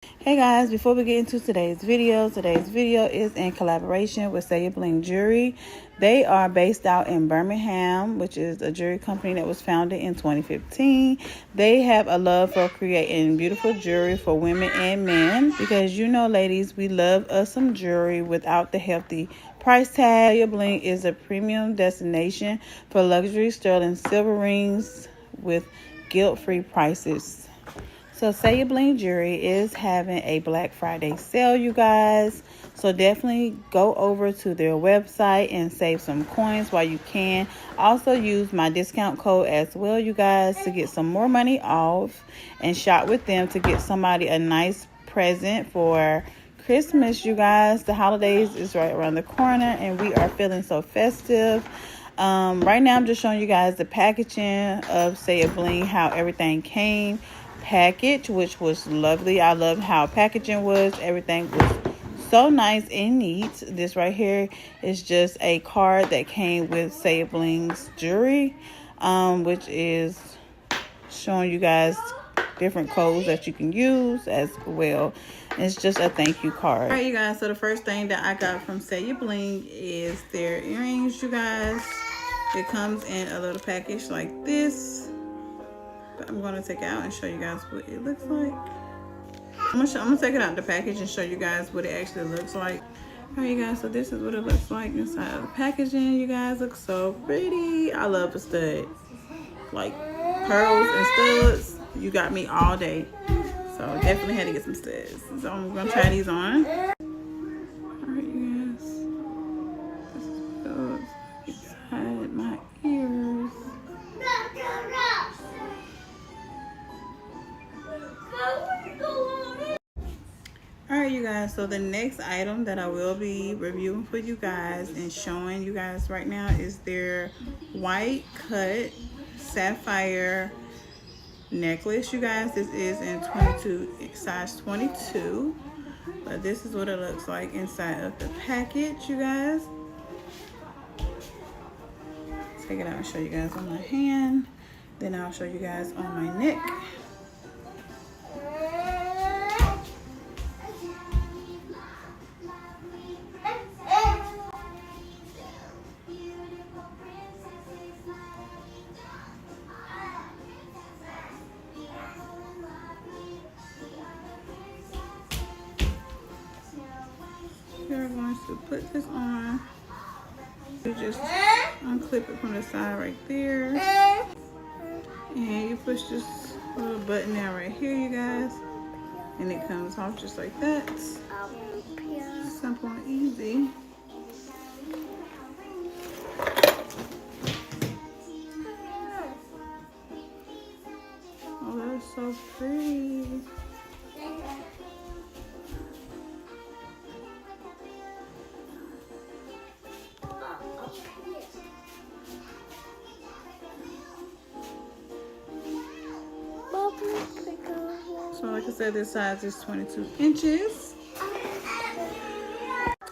Hey guys, before we get into today's video is in collaboration with Sayabling Jewelry. They are based out in Birmingham, which is a jewelry company that was founded in 2015. They have a love for creating beautiful jewelry for women and men because you know, ladies, we love us some jewelry without the hefty price tag. Sayabling is a premium destination for luxury sterling silver rings with guilt-free prices. So Sayabling Jewelry is having a Black Friday sale, you guys. So definitely go over to their website and save some coins while you can. Also use my discount code as well, you guys, to get some more money off and shop with them to get somebody a nice present for Christmas, you guys. The holidays is right around the corner and we are feeling so festive. Right now I'm just showing you guys the packaging of Sayabling, how everything came package, which was lovely. I loved how packaging was. Everything was so nice and neat. This right here is just a card that came with Sayabling's jewelry, which is showing you guys different codes that you can use as well. It's just a thank you card. All right, you guys, so the first thing that I got from Sayabling is their earrings, you guys. It comes in a little package like this. I'm going to take it out and show you guys what it looks like. I'm gonna take it out the package and show you guys what it actually looks like. All right, you guys, so this is what it looks like inside of the packaging. You guys look so pretty. I love the stud, like pearls and studs. You got me all day. So definitely had to get some studs. So I'm gonna try these on. All right, you guys, this is what it looks like inside my ears. Alright, you guys, so the next item that I will be reviewing for you guys and showing you guys right now is their white cut sapphire necklace, you guys. This is in size 22, but this is what it looks like inside of the package, you guys. Take it out and show you guys on my hand, then I'll show you guys on my neck. You're going to put this on. You just unclip it from the side right there. And you push this little button down right here, you guys. And it comes off just like that. Simple and easy. Oh, that's so pretty. So like I said, this size is 22 inches.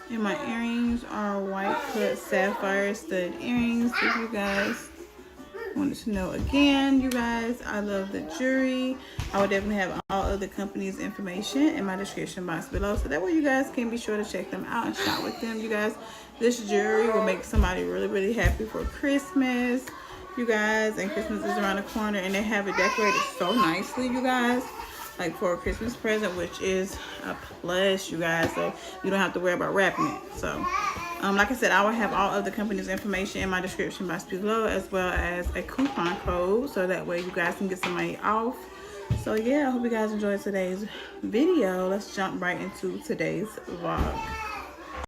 And my earrings are white cut sapphire stud earrings. If you guys wanted to know, again, you guys, I love the jewelry. I would definitely have all of the company's information in my description box below, so that way you guys can be sure to check them out and shop with them, you guys. This jewelry will make somebody really happy for Christmas, you guys, and Christmas is around the corner, and they have it decorated so nicely, you guys, like for a Christmas present, which is a plus, you guys, so you don't have to worry about wrapping it. So like I said, I will have all of the company's information in my description box below, as well as a coupon code, so that way you guys can get some money off. So yeah, I hope you guys enjoyed today's video. Let's jump right into today's vlog.